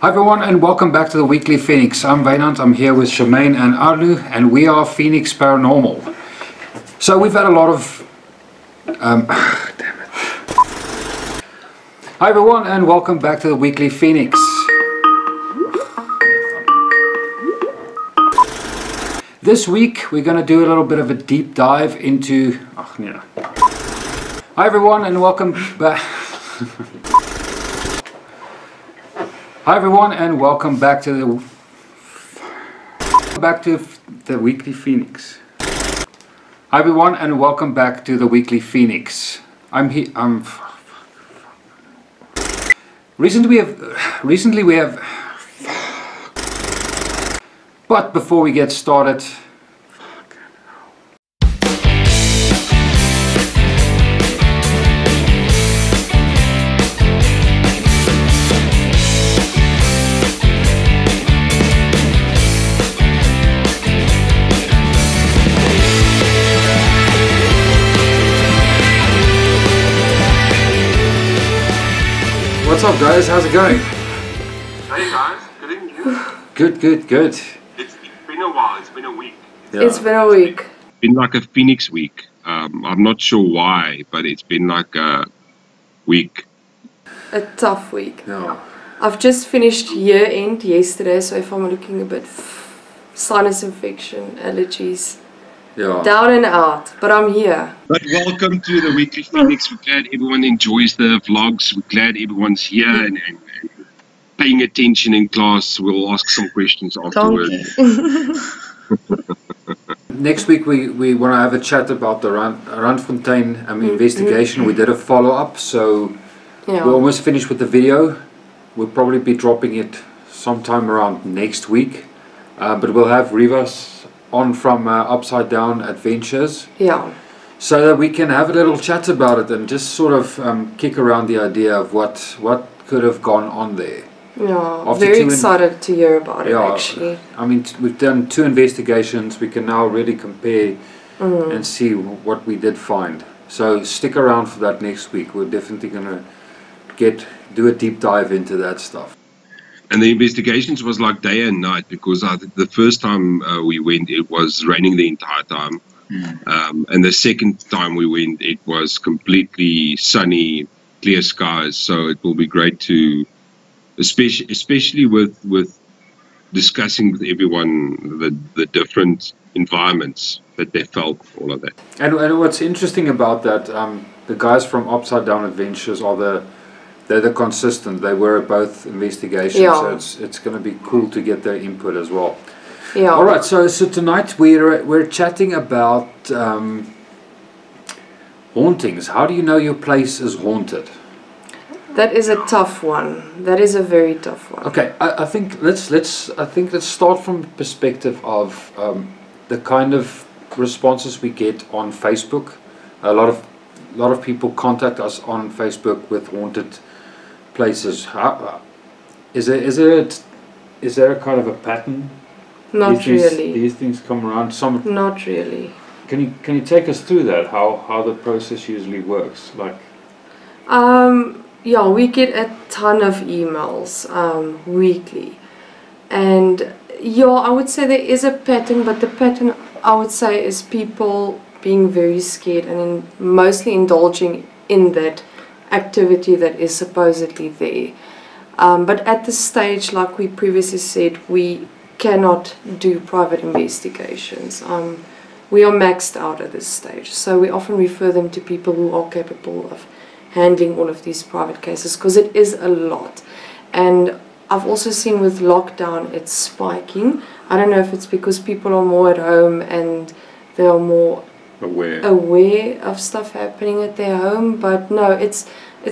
Hi everyone and welcome back to the Weekly Phoenix. I'm Vaynant, I'm here with Shemaine and Arlu and we are Phoenix Paranormal. So we've had a lot of... damn it. Hi everyone and welcome back to the Weekly Phoenix. This week we're going to do a little bit of a deep dive into... Hi everyone and welcome back... Hi everyone and welcome back to the Weekly Phoenix. Hi everyone and welcome back to the Weekly Phoenix. Recently we have but before we get started, what's up guys? How's it going? Hey guys, good evening. Good. It's been a while, it's been a week. Yeah. It's been a week. It's been like a Phoenix week. I'm not sure why, but it's been like a week. A tough week. No. I've just finished year end yesterday, so if I'm looking a bit sinus infection, allergies, Yeah. down and out, but I'm here. But welcome to the Weekly Phoenix. We're glad everyone enjoys the vlogs. We're glad everyone's here and paying attention in class. We'll ask some questions afterwards. Next week we want to have a chat about the Randfontein investigation. We did a follow-up, so Yeah. we're almost finished with the video. We'll probably be dropping it sometime around next week, but we'll have Rivas on from Upside Down Adventures, Yeah. so that we can have a little chat about it and just sort of kick around the idea of what could have gone on there. Yeah. After Very two excited to hear about it Yeah. actually. I mean, we've done 2 investigations. We can now really compare and see what we did find. So stick around for that next week. We're definitely going to do a deep dive into that stuff. And the investigations was like day and night, because the first time we went, it was raining the entire time. And the second time we went, it was completely sunny, clear skies. So it will be great to, especially with discussing with everyone the different environments that they felt, all of that. And what's interesting about that, the guys from Upside Down Adventures they're the consistent. They were at both investigations, Yeah. so it's going to be cool to get their input as well. Yeah. All right, so tonight we're chatting about hauntings. How do you know your place is haunted? That is a tough one. That is a very tough one. Okay, I think let's start from the perspective of the kind of responses we get on Facebook. A lot of people contact us on Facebook with haunted places. Is there a kind of a pattern? Not really. These things come around. Not really. Can you take us through that? How the process usually works? Like. Yeah, we get a ton of emails weekly, and yeah, I would say there is a pattern, but the pattern I would say is people being very scared and mostly indulging in that activity that is supposedly there. But at this stage, like we previously said, we cannot do private investigations. We are maxed out at this stage, so we often refer them to people who are capable of handling all of these private cases, because it is a lot. And I've also seen with lockdown it's spiking. I don't know if it's because people are more at home and they are more aware of stuff happening at their home, but no, it's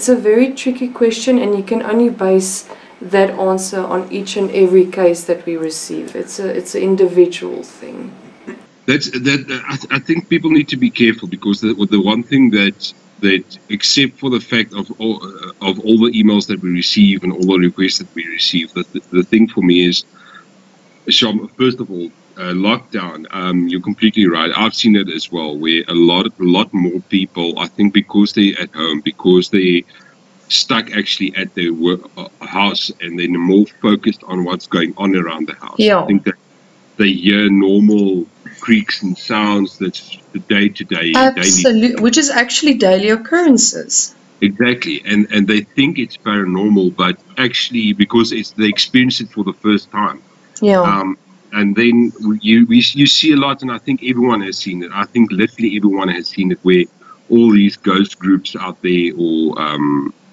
a very tricky question, and you can only base that answer on each and every case that we receive. It's an individual thing. I think people need to be careful, because the one thing that except for the fact of all the emails that we receive and all the requests that we receive, the thing for me is, first of all, lockdown, you're completely right. I've seen it as well, where a lot more people, I think because they're at home, because they stuck actually at their house, and then more focused on what's going on around the house. Yeah. I think that they hear normal creaks and sounds that's the day-to-day, Absolutely, which is actually daily occurrences. Exactly, and they think it's paranormal, but actually, because they experience it for the first time. Yeah. And then you see a lot, and I think everyone has seen it. I think literally everyone has seen it, where all these ghost groups out there, or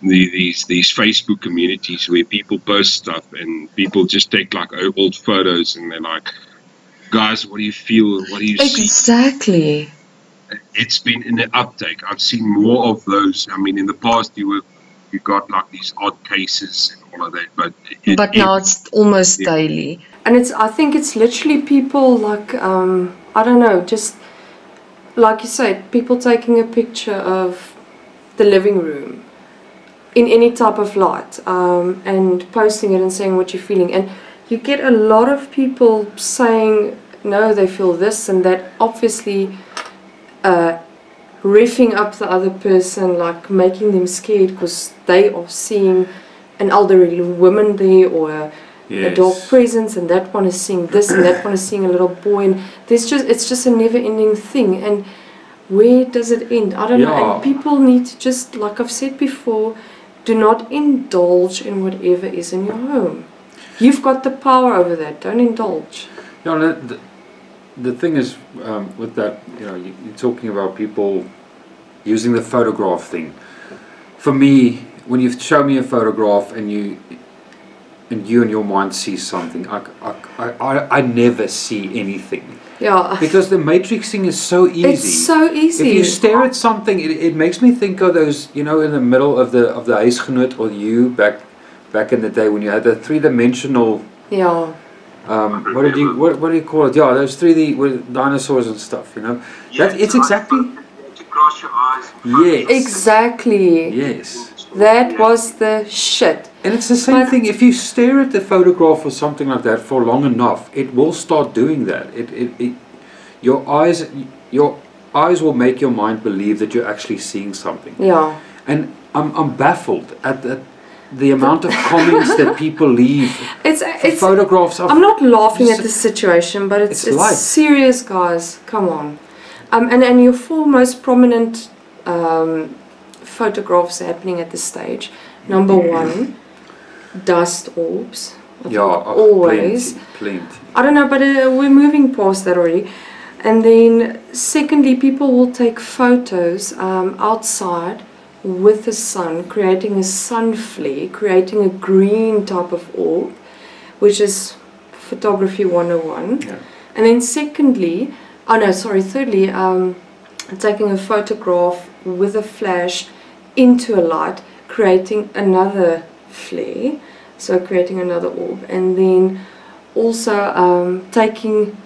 these Facebook communities where people post stuff and people just take like old photos, and they're like, "Guys, what do you feel? What do you see?" Exactly. It's been in an uptake. I've seen more of those. I mean, in the past you got like these odd cases and all of that, but now it's almost daily. And I think it's literally people like I don't know, just like you said, people taking a picture of the living room in any type of light, and posting it and saying what you're feeling, and you get a lot of people saying no, they feel this and that, obviously riffing up the other person, like making them scared because they are seeing an elderly woman there, or a dog presence, and that one is seeing this and that one is seeing a little boy, and it's just a never-ending thing. And where does it end? I don't know. And people need to just, like I've said before, do not indulge in whatever is in your home. You've got the power over that. Don't indulge. Yeah, the thing is, with that, you're talking about people using the photograph thing. For me, when you show me a photograph and you in your mind see something, I never see anything. Yeah. Because the matrix thing is so easy. It's so easy. If you stare at something, it makes me think of those, in the middle of the huisgenoot, or you back in the day when you had the three-dimensional. Yeah. What do you call it? Yeah, those 3D with dinosaurs and stuff. It's exactly. To cross your eyes. Yes. Exactly. Yes. That was the shit. And it's the same thing. If you stare at the photograph or something like that for long enough, it will start doing that. Your eyes will make your mind believe that you're actually seeing something. Yeah. And I'm baffled at the amount of comments that people leave. It's photographs of. I'm not laughing at the situation, but it's serious, guys. Come on. And your four most prominent photographs happening at this stage. Number one, dust orbs. Yeah, always. Plenty. I don't know, but we're moving past that already. And then, secondly, people will take photos outside with the sun, creating a sun flare, creating a green type of orb, which is photography 101. Yeah. And then thirdly, taking a photograph with a flash into a light, creating another flare, so creating another orb. And then also taking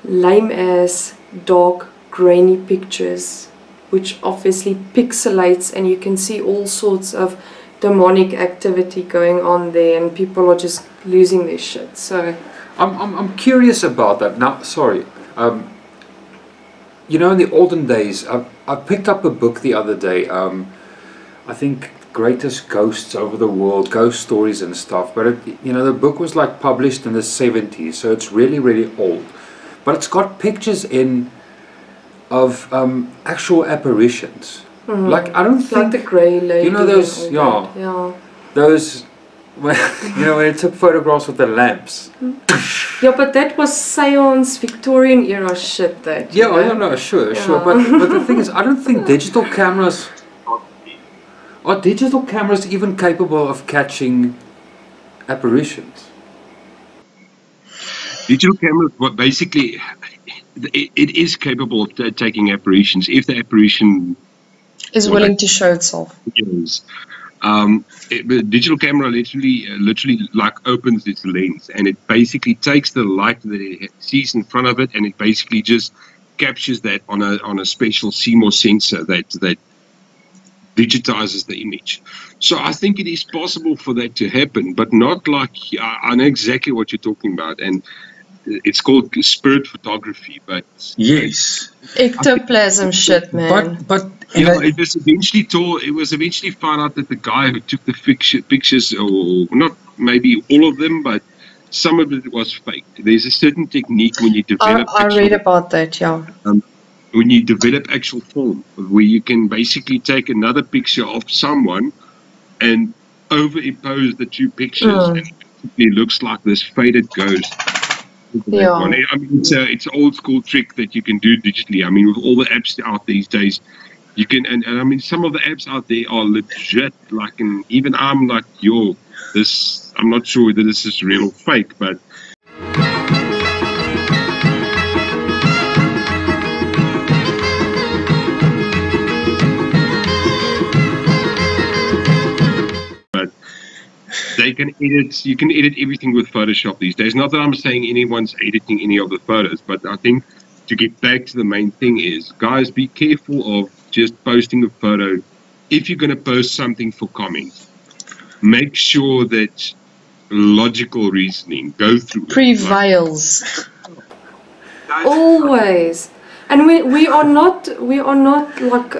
lame ass, dark, grainy pictures, which obviously pixelates, and you can see all sorts of demonic activity going on there, and people are just losing their shit. So I'm curious about that. Now, sorry, in the olden days, I picked up a book the other day. I think Greatest Ghosts Over the World, ghost stories and stuff. But the book was like published in the 70s, so it's really, really old. But it's got pictures in of actual apparitions. Mm-hmm. Like I don't think the grey lady. Those, those when it took photographs with the lamps. Yeah, but that was seance, Victorian era shit. That. Yeah, I don't know. Sure. But the thing is, I don't think digital cameras are even capable of catching apparitions. Digital cameras, but basically, it is capable of taking apparitions if the apparition is willing to show itself. Yes. The digital camera literally like opens its lens, and it basically takes the light that it sees in front of it, and it basically just captures that on a special CMOS sensor that digitizes the image. So I think it is possible for that to happen, but not like I know exactly what you're talking about, and it's called spirit photography. But yes, ectoplasm shit, man. But Yeah, it was eventually told. It was eventually found out that the guy who took the pictures, or not maybe all of them, but some of it was fake. There's a certain technique when you develop I read about that, yeah. when you develop actual film, where you can basically take another picture of someone and overimpose the two pictures, and it looks like this faded ghost. That one. Yeah. I mean, it's an old school trick that you can do digitally. I mean, with all the apps out these days, you can, and I mean, some of the apps out there are legit. Like, and even I'm like, yo, this. I'm not sure whether this is real or fake, but they can edit. You can edit everything with Photoshop these days. Not that I'm saying anyone's editing any of the photos, but I think to get back to the main thing is, guys, be careful of just posting a photo. If you're going to post something for comment, make sure that logical reasoning go through Prevails. Always. And we are not like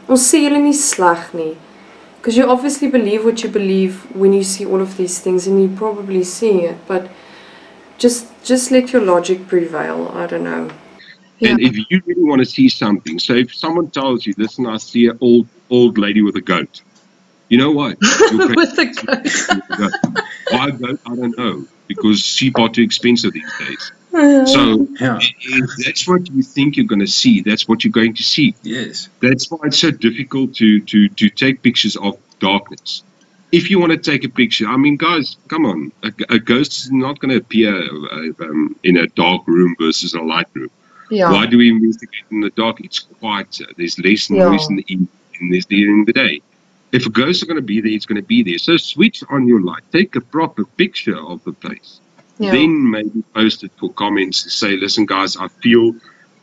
ons sê julle nie sleg nie. Because you obviously believe what you believe when you see all of these things, and you're probably seeing it, but just let your logic prevail. I don't know. And if you really want to see something, so if someone tells you, listen, I see an old lady with a goat, you know what? With the goat. Why goat? I don't know, because sheep are too expensive these days. So if that's what you think you're going to see, that's what you're going to see. Yes. That's why it's so difficult to take pictures of darkness. If you want to take a picture, I mean, guys, come on. A ghost is not going to appear in a dark room versus a light room. Yeah. Why do we investigate in the dark? It's quieter. There's less noise in the day. If a ghost is going to be there, it's going to be there. So switch on your light. Take a proper picture of the place. Yeah. Then maybe post it for comments to say, listen, guys, I feel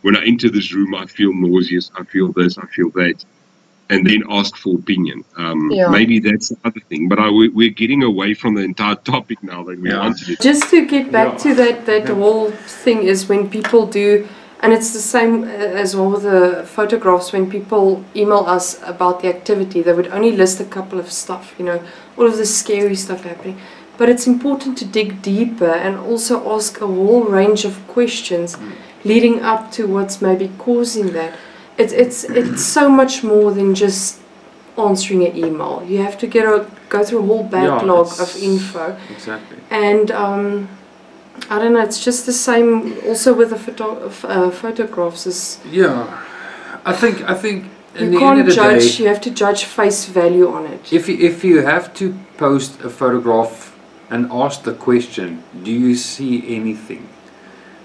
when I enter this room, I feel nauseous. I feel this, I feel that. And then ask for opinion. Maybe that's the other thing. But we're getting away from the entire topic now that we wanted to. Just to get back to that whole thing is when people do, and it's the same as well with the photographs, when people email us about the activity, they would only list a couple of stuff, you know, all of the scary stuff happening. But it's important to dig deeper and also ask a whole range of questions leading up to what's maybe causing that. It's so much more than just answering an email. You have to go through a whole backlog of info. Exactly. And I don't know. It's just the same. Also with the photographs. I think. In You the end of can't the judge. day, You have to judge face value on it. if you have to post a photograph and ask the question, do you see anything?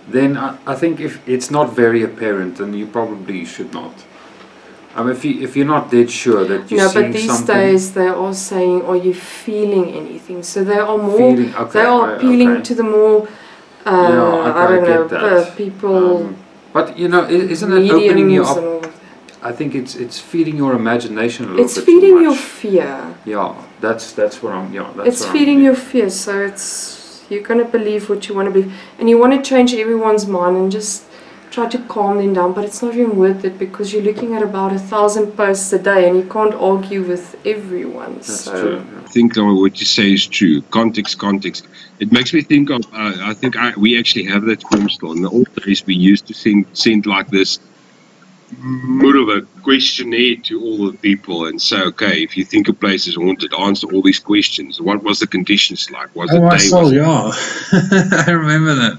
Then I think if it's not very apparent, then you probably should not. If you're not dead sure that you're seeing something. No, but these days they are saying, are you feeling anything? So they are more. Feeling, okay, they are appealing to the more. I don't know, people. But you know, isn't it opening you up? And all of that. I think it's feeding your imagination a little bit. It's feeding too your much. fear. Yeah, that's what I'm. Yeah, that's It's what feeding I'm, your fear. So you're gonna believe what you want to believe, and you want to change everyone's mind and just try to calm them down. But it's not even worth it because you're looking at about 1,000 posts a day, and you can't argue with everyone. That's so. true. I think what you say is true. Context. It makes me think of. I think we actually have that form still. In the old days, we used to send like this more of a questionnaire to all the people and say, okay, if you think a place is haunted, answer all these questions. What was the conditions like? Was it day? I remember that.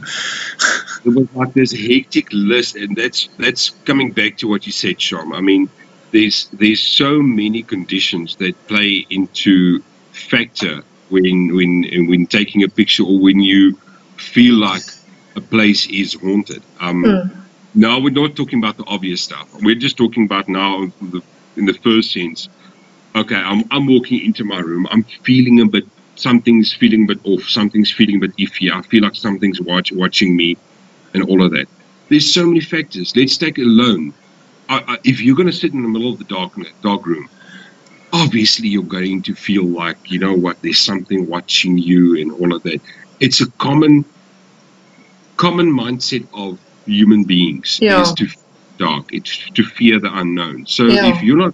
It was like this hectic list, and that's coming back to what you said, Sham. I mean, there's so many conditions that play into factor when taking a picture or when you feel like a place is haunted. Now we're not talking about the obvious stuff. We're just talking about now in the first sense. Okay, I'm walking into my room. I'm feeling something's feeling a bit off. Something's feeling a bit iffy. I feel like something's watching me, and all of that. There's so many factors. Let's take it alone. If you're going to sit in the middle of the dark room, obviously you're going to feel like, you know what, there's something watching you and all of that. It's a common mindset of human beings is to dark. It's to fear the unknown. So Yeah. if you're not,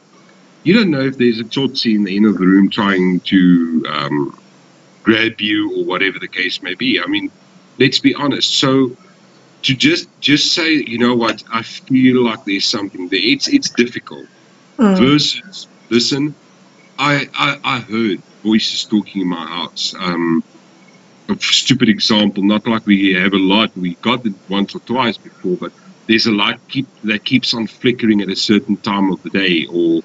you don't know if there's a tsotsi in the end of the room trying to grab you or whatever the case may be. I mean, let's be honest. So to just say, you know what, I feel like there's something there. It's difficult. Versus, listen, I heard voices talking in my house. A stupid example, not like we have a lot. We got it once or twice before, but there's a light that keeps on flickering at a certain time of the day, or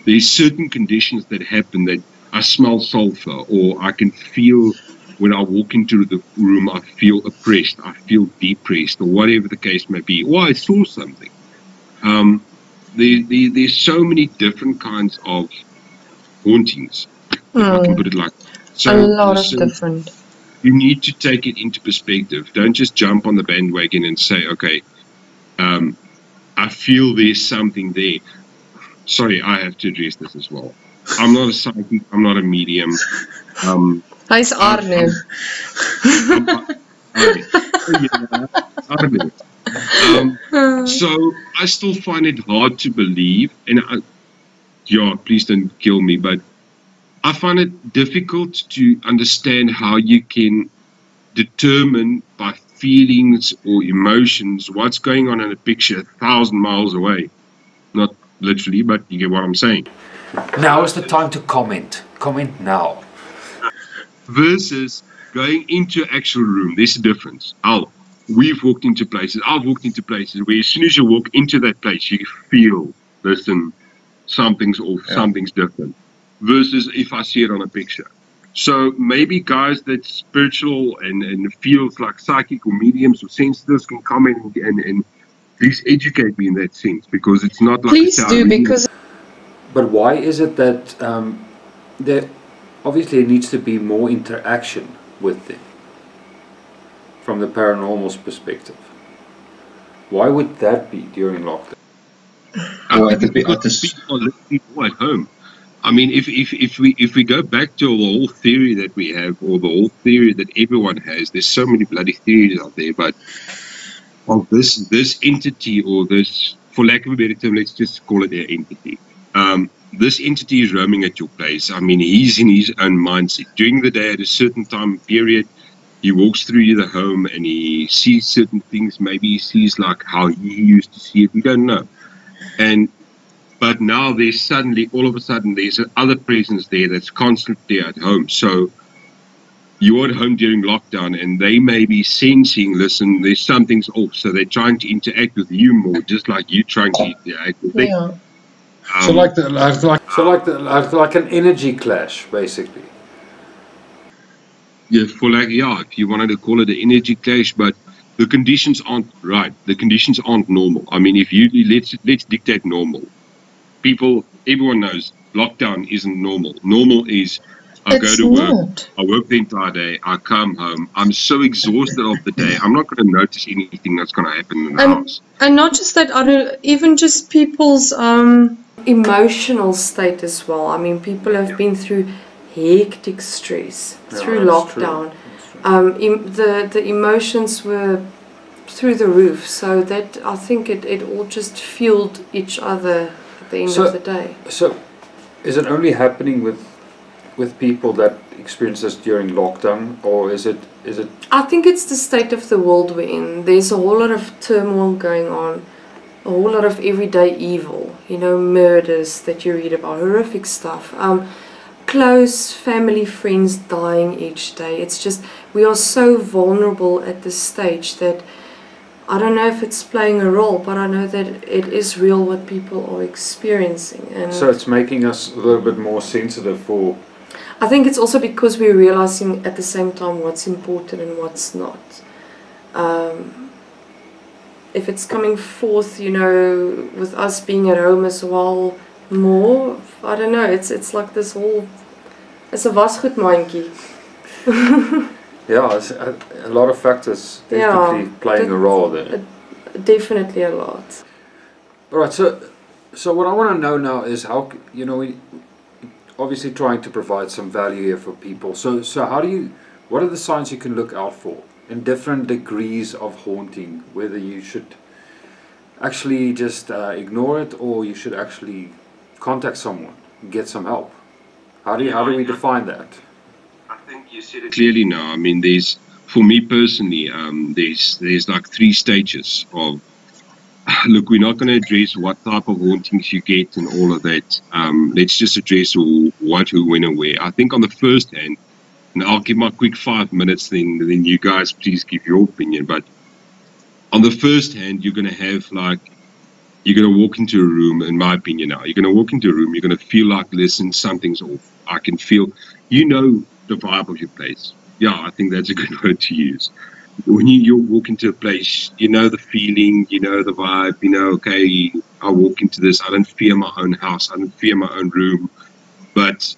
there's certain conditions that happen that I smell sulfur, or I can feel when I walk into the room, I feel oppressed, I feel depressed, or whatever the case may be, or I saw something. There's so many different kinds of hauntings, if I can put it like that. So, A lot of different. You need to take it into perspective. Don't just jump on the bandwagon and say, okay, I feel there's something there. Sorry, I have to address this as well. I'm not a psychic. I'm not a medium. Hy's Arno. So I still find it hard to believe, and please don't kill me, but I find it difficult to understand how you can determine by feelings or emotions what's going on in a picture 1,000 miles away. Not literally, but you get what I'm saying. Now is the time to comment. Comment now. Versus going into actual room, there's a difference. We've walked into places, I've walked into places where as soon as you walk into that place, you feel, listen, something's off, something's different. Versus if I see it on a picture. So maybe guys that's spiritual and feels like psychic or mediums or sensitives can come in and please educate me in that sense, because it's not like Please do, because... But why is it that there obviously needs to be more interaction with them from the paranormal's perspective? Why would that be during lockdown? People at home. I mean, if we go back to the whole theory that we have, or the whole theory that everyone has, there's so many bloody theories out there, but of this entity, or this, for lack of a better term, let's just call it an entity. This entity is roaming at your place. I mean, he's in his own mindset. During the day, at a certain time period, he walks through the home and he sees certain things. Maybe he sees like how he used to see it. We don't know. But now there's suddenly, all of a sudden, there's another presence there that's constantly at home. So you're at home during lockdown and they may be sensing, listen, there's something's off. So they're trying to interact with you more, just like you trying to interact with them. Yeah. So like an energy clash, basically. Yeah, if you wanted to call it an energy clash, but the conditions aren't right. The conditions aren't normal. I mean, let's dictate normal. Everyone knows lockdown isn't normal. Normal is I go to work, I work the entire day, I come home, I'm so exhausted of the day, I'm not going to notice anything that's going to happen in the house. And not just that, even just people's emotional state as well. I mean, people have been through hectic stress through lockdown. The emotions were through the roof, so that I think it all just fueled each other at the end of the day. So is it only happening with people that experience this during lockdown, or is it? I think it's the state of the world we're in. There's a whole lot of turmoil going on, a whole lot of everyday evil, murders that you read about, horrific stuff, close family friends dying each day. It's just, we are so vulnerable at this stage that I don't know if it's playing a role, but I know that it is real what people are experiencing. And so it's making us a little bit more sensitive for... I think it's also because we're realizing at the same time what's important and what's not. If it's coming forth, with us being at home as well, more, I don't know, it's like this whole, it's a wasgoedmandjie. Yeah, it's a lot of factors definitely playing a role there. Definitely a lot. Alright, so what I want to know now is how, we obviously trying to provide some value here for people. So what are the signs you can look out for in different degrees of haunting, whether you should actually just ignore it, or you should actually contact someone, get some help? How do we define that? I think you said it clearly now. I mean, for me personally, there's like 3 stages of. Look, we're not going to address what type of hauntings you get and all of that. Let's just address what, who, when, and where. I think on the first hand, and I'll give my quick 5 minutes, then you guys please give your opinion. But on the first hand, you're going to have you're going to walk into a room, in my opinion now, you're going to walk into a room, you're going to feel like, listen, something's off. I can feel, the vibe of your place. Yeah, I think that's a good word to use. When you walk into a place, you know the feeling, you know the vibe, okay, I walk into this, I don't fear my own house, I don't fear my own room. But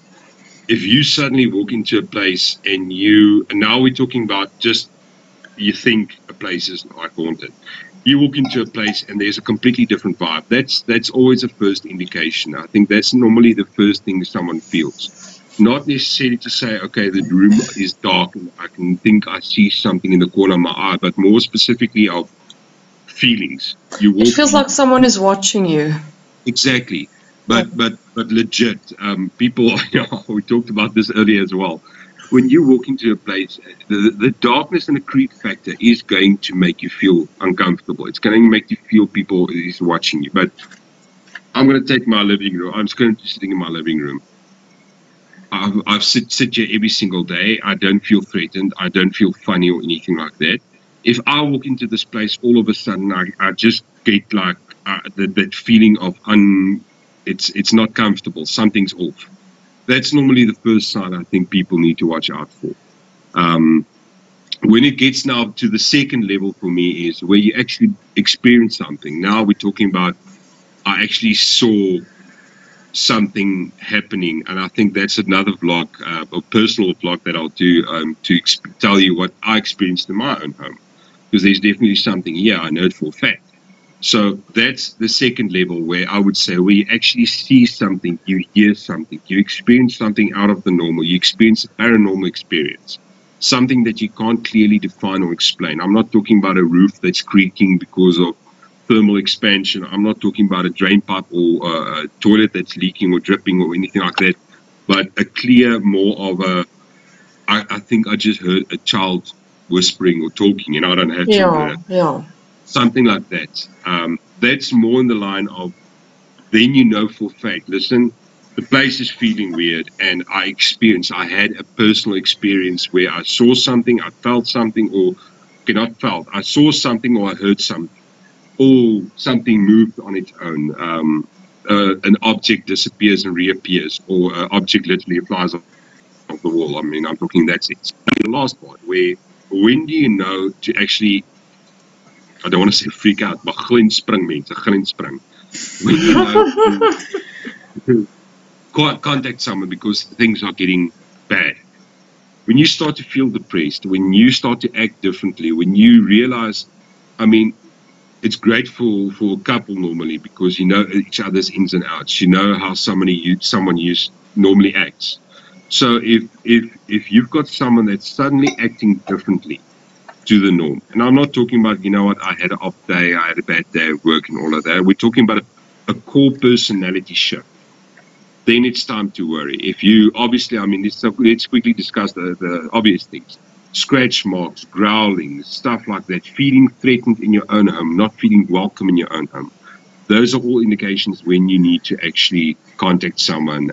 if you suddenly walk into a place and now we're talking about just, you think a place is like haunted. You walk into a place and there's a completely different vibe. That's always a first indication. I think that's normally the first thing someone feels. Not necessarily to say, okay, the room is dark and I can think I see something in the corner of my eye, but more specifically of feelings. It feels like someone is watching you. Exactly. But legit, people, we talked about this earlier as well. When you walk into a place, the darkness and the creep factor is going to make you feel uncomfortable. It's going to make you feel people is watching you. But I'm going to take my living room. I'm just going to be sitting in my living room. I've sit here every single day. I don't feel threatened. I don't feel funny or anything like that. If I walk into this place, all of a sudden I just get like that feeling of it's not comfortable. Something's off. That's normally the first sign I think people need to watch out for. When it gets now to the second level for me is where you actually experience something. Now we're talking about I actually saw something happening, and I think that's another vlog, a personal vlog that I'll do to tell you what I experienced in my own home, because there's definitely something here I know it for a fact. So that's the second level where I would say where you actually see something, you hear something, you experience something out of the normal, you experience a paranormal experience, something that you can't clearly define or explain. I'm not talking about a roof that's creaking because of thermal expansion. I'm not talking about a drain pipe or a toilet that's leaking or dripping or anything like that, but a clear, more of I think I just heard a child whispering or talking, and I don't have children. Yeah. Something like that. That's more in the line of, then you know for a fact, listen, the place is feeling weird, and I had a personal experience where I saw something, I felt something, or not felt, I saw something or I heard something, or something moved on its own. An object disappears and reappears, or an object literally flies off the wall. I mean, I'm talking that sense. And the last part, when do you know to actually, I don't want to say freak out, but glinspring mense, glinspring. When you know to contact someone because things are getting bad. When you start to feel depressed, when you start to act differently, when you realize, I mean, it's great for a couple normally because you know each other's ins and outs. You know how someone normally acts. So if you've got someone that's suddenly acting differently to the norm, and I'm not talking about, you know what, I had an off day, I had a bad day at work and all of that. We're talking about a core personality shift. Then it's time to worry. If you, obviously, I mean, let's quickly discuss the obvious things. Scratch marks, growling, stuff like that, feeling threatened in your own home, not feeling welcome in your own home. Those are all indications when you need to actually contact someone.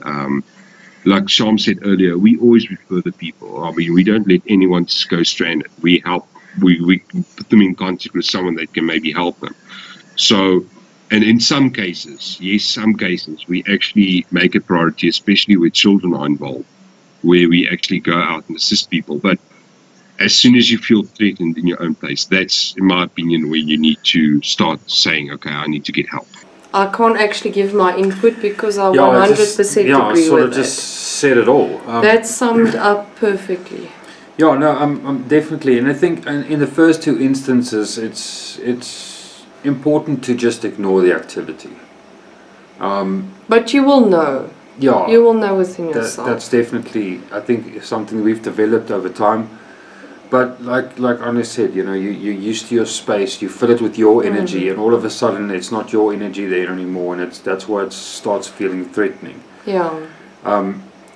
Like Sham said earlier, we always refer the people. I mean, we don't let anyone just go stranded. We help, we put them in contact with someone that can maybe help them. So, and in some cases, yes, some cases, we actually make a priority, especially where children are involved, where we actually go out and assist people. But as soon as you feel threatened in your own place, that's, in my opinion, where you need to start saying, okay, I need to get help. I can't actually give my input because I 100% agree I sort of with just that. said it all. That summed up perfectly. Yeah, no, I'm definitely, and I think in the first two instances, it's important to just ignore the activity. But you will know. Yeah, you will know within yourself. That's definitely, I think, something we've developed over time. But like Anna said, you know, you're used to your space, you fill it with your energy, and all of a sudden it's not your energy there anymore, and that's why it starts feeling threatening. Yeah.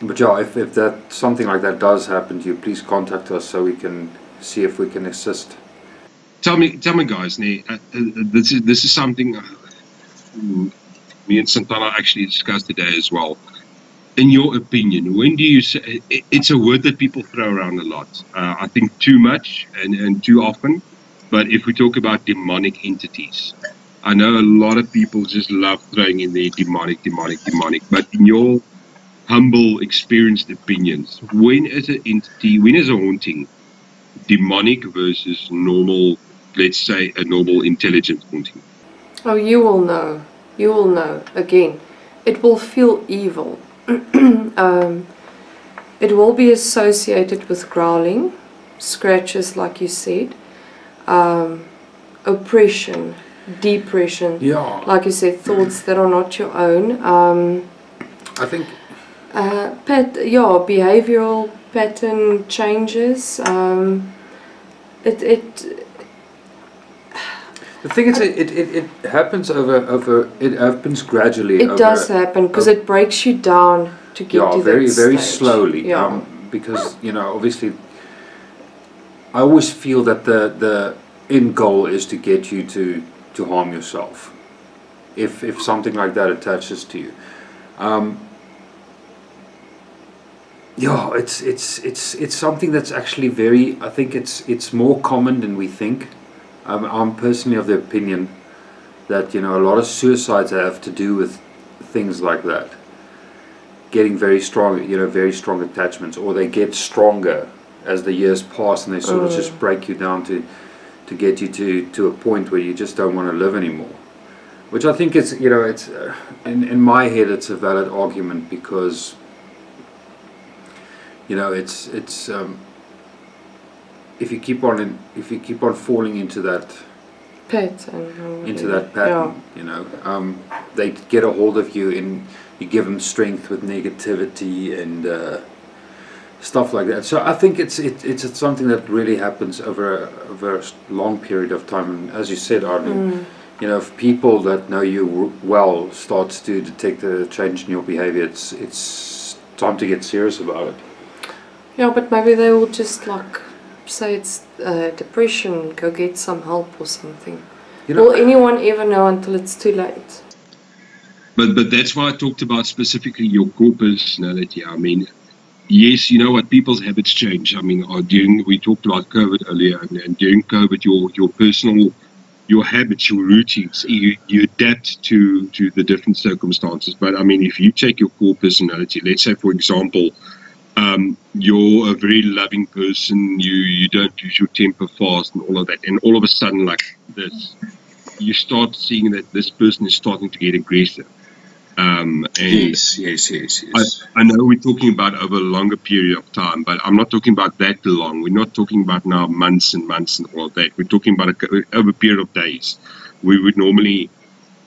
But yeah, if that something like that does happen to you, please contact us so we can see if we can assist. Tell me, guys. This is something me and Santana actually discussed today as well. In your opinion, when do you say it's a word that people throw around a lot? I think too much and too often. But if we talk about demonic entities, I know a lot of people just love throwing in their demonic. But in your humble, experienced opinions, when is an entity, when is a haunting demonic versus normal, let's say a normal intelligent haunting? Oh, you will know. You will know. Again, it will feel evil. It will be associated with growling, scratches, like you said, oppression, depression. Yeah. Like you said, thoughts that are not your own. I think. Behavioral pattern changes. The thing is, it happens it happens gradually. It does happen because it breaks you down to get to very, that very stage. slowly. Yeah. Because, you know, obviously, I always feel that the end goal is to get you to harm yourself. If something like that attaches to you. Yeah, it's something that's actually very. I think it's more common than we think. I'm personally of the opinion that, you know, a lot of suicides have to do with things like that. Getting very strong, you know, very strong attachments, or they get stronger as the years pass, and they sort of just break you down to get you to a point where you just don't want to live anymore. Which I think is, you know, it's in my head it's a valid argument, because, you know, it's if you keep on falling into that Pattern. pattern, you know, they get a hold of you, and you give them strength with negativity and stuff like that. So I think it's something that really happens over a long period of time. And as you said, Arlene, you know, if people that know you well starts to detect a change in your behavior, it's time to get serious about it. Yeah, but maybe they will just like say it's depression, go get some help or something. You know, Will anyone ever know until it's too late? But that's why I talked about specifically your core personality. I mean, yes, you know what, people's habits change. I mean, we talked about COVID earlier, and during COVID, your personal, your habits, your routines, you adapt to the different circumstances. But I mean, if you take your core personality, let's say, for example, you're a very loving person, you don't use your temper fast and all of that, and all of a sudden, like this, you start seeing that this person is starting to get aggressive. And Yes. I know we're talking about over a longer period of time, but I'm not talking about that long. We're not talking about now months and months and all of that. We're talking about over a period of days. We would normally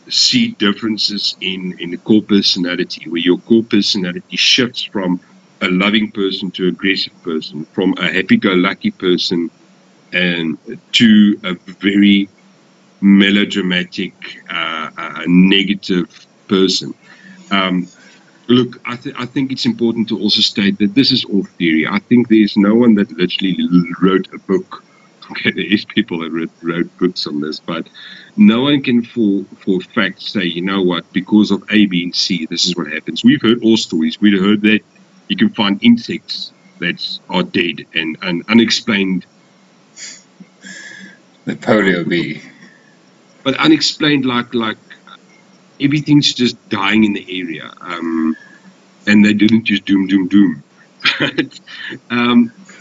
see differences in the core personality, where your core personality shifts from a loving person to aggressive person, from a happy-go-lucky person and to a very melodramatic, negative person. Look, I think it's important to also state that this is all theory. I think there's no one that literally wrote a book. Okay, there is people that wrote books on this, but no one can for fact say, you know what, because of A, B, and C, this is what happens. We've heard all stories. We've heard that you can find insects that are dead and unexplained. The polio bee. But unexplained, like everything's just dying in the area, and they didn't just doom. But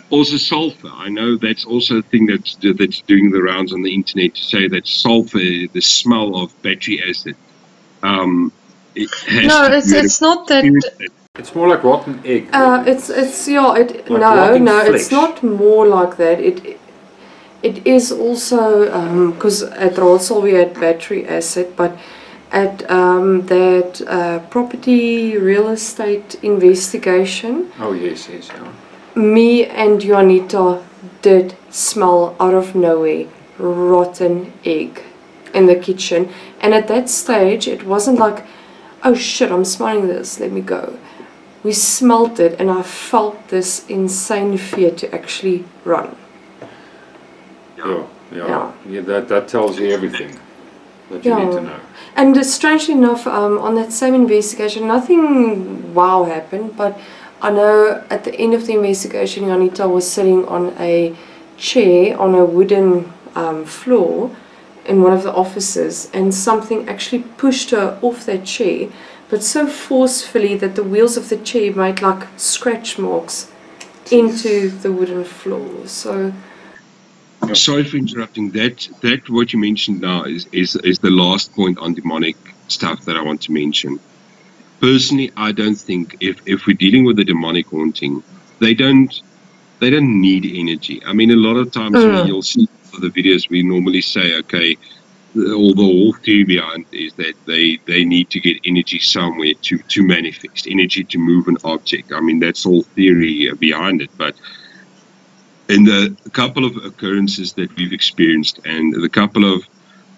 also sulfur. I know that's also a thing that's doing the rounds on the internet, to say that sulfur, the smell of battery acid, it has No, to it's not that. it's more like rotten egg. It's Like rotting it's flesh. not more like that. It is also because at Rotsel we had battery acid, but at that property real estate investigation, Oh yes, yeah. me and Juanita did smell out of nowhere rotten egg in the kitchen, and at that stage it wasn't like, oh shit, I'm smelling this, let me go. We smelled it and I felt this insane fear to actually run. Yeah, that tells you everything that you need to know. And strangely enough, on that same investigation, nothing wow happened, but I know at the end of the investigation, Juanita was sitting on a chair on a wooden floor in one of the offices, and something actually pushed her off that chair, but so forcefully that the wheels of the chair made like scratch marks into the wooden floor. So sorry for interrupting. That what you mentioned now is the last point on demonic stuff that I want to mention. Personally, I don't think if we're dealing with a demonic haunting, they don't need energy. I mean, a lot of times you'll see the videos, we normally say, okay, the whole theory behind is that they need to get energy somewhere to manifest, energy to move an object. I mean, that's all theory behind it. But in the couple of occurrences that we've experienced, and the couple of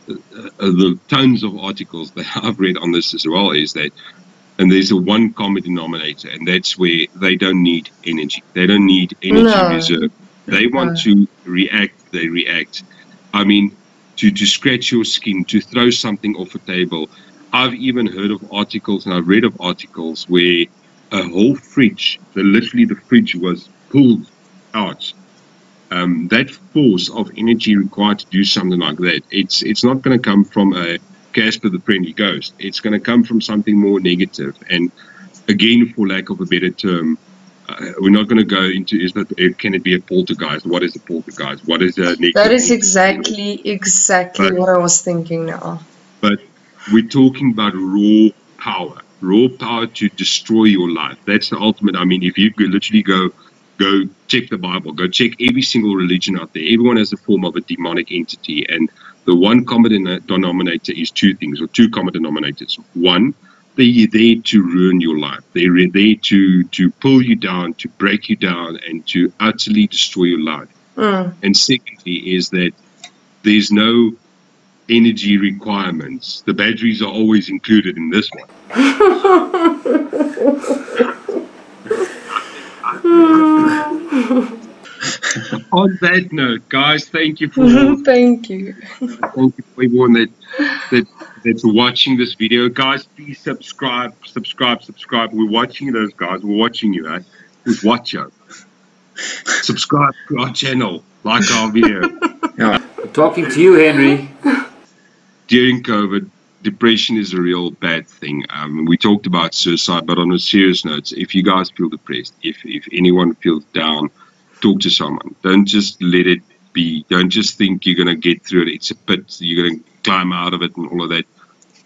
the tons of articles that I've read on this as well, is that, and there's a one common denominator, and that's where they don't need energy. They don't need energy reserve. They want to react, they react. I mean, to scratch your skin, to throw something off a table. I've even heard of articles, and I've read of articles where a whole fridge, literally the fridge was pulled out. That force of energy required to do something like that, it's not going to come from a Casper the Friendly Ghost. It's going to come from something more negative. And again, for lack of a better term, we're not going to go into can it be a poltergeist? What is a poltergeist? What is a negative? that is exactly what I was thinking now. But we're talking about raw power to destroy your life. That's the ultimate. I mean, if you could literally go check the Bible, go check every single religion out there. Everyone has a form of a demonic entity, and the one common denominator is two things, or two common denominators. One, they're there to ruin your life. They're there to pull you down, to break you down, and to utterly destroy your life. And secondly is that there's no energy requirements. The batteries are always included in this one. On that note, guys, thank you for thank you for everyone that's watching this video. Guys, please subscribe. We're watching those guys. We're watching you, eh? Who's watching? Subscribe to our channel, like our video. Talking to you, Henry. During COVID, depression is a real bad thing. We talked about suicide, but on a serious note, if you guys feel depressed, if anyone feels down, talk to someone. Don't just let it be. Don't just think you're going to get through it. It's a pit. You're going to climb out of it and all of that.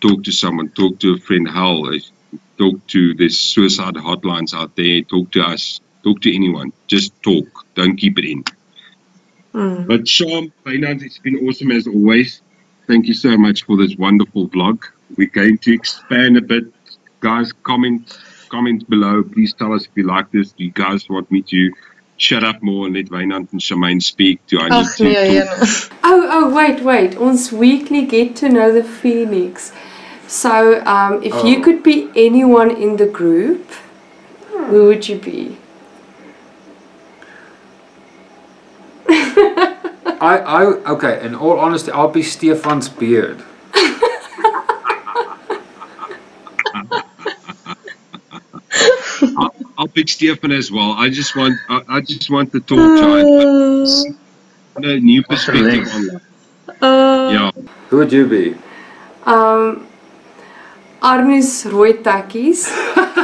Talk to someone. Talk to a friend. Hell, talk to, there's suicide hotlines out there. Talk to us. Talk to anyone. Just talk. Don't keep it in. But Sean, Wynand, it's been awesome as always. Thank you so much for this wonderful vlog. We're going to expand a bit. Guys, comment below. Please tell us if you like this. Do you guys want me to shut up more and let Wynand and Shamaine speak? Do I need to talk? Oh, wait. Ons weekly get to know the Phoenix. So, if you could be anyone in the group, who would you be? Okay, in all honesty, I'll be Stefan's beard. I'll pick Stefan as well. I just want the talk time. A new perspective on life. Yeah. Who would you be? Arnie's Roy Takkies,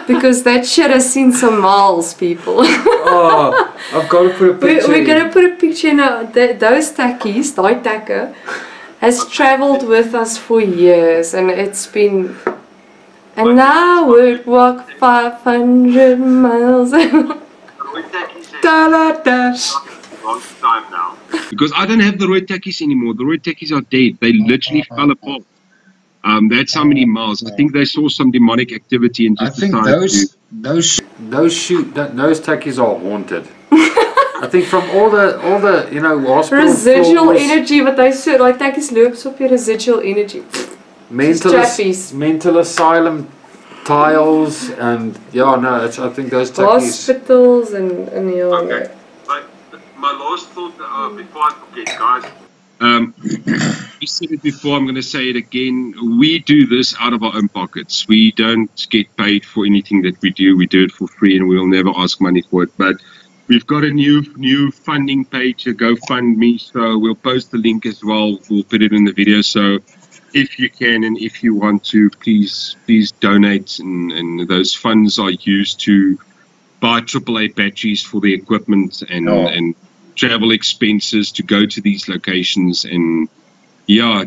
because that shit has seen some miles, people. Oh, I've got to put a picture. We're going to put a picture in. Those Takkies, die takker, has travelled with us for years, and it's been. And now we'd walk 500 miles. Long time now. Because I don't have the Roy Takkies anymore. The Roy Takkies are dead. They literally fell apart. That's how many miles. I think they saw some demonic activity and just decided those Takkies are haunted. I think from all the hospital Residual floors, energy wat hy so daai tekkies loops op die residual energy. mental asylum tiles and I think those tekkies. Hospitals and Okay. My last thought before I forget, guys. You said it before, I'm going to say it again. We do this out of our own pockets. We don't get paid for anything that we do. We do it for free and we'll never ask money for it. But we've got a new funding page, a GoFundMe, so we'll post the link as well. We'll put it in the video. So if you can and if you want to, please donate. And those funds are used to buy AAA batteries for the equipment and travel expenses to go to these locations and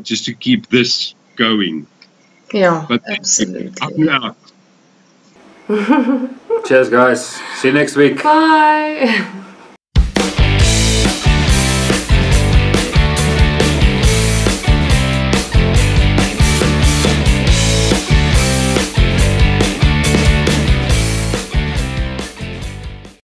just to keep this going. Yeah, But absolutely. Out. Cheers, guys. See you next week. Bye.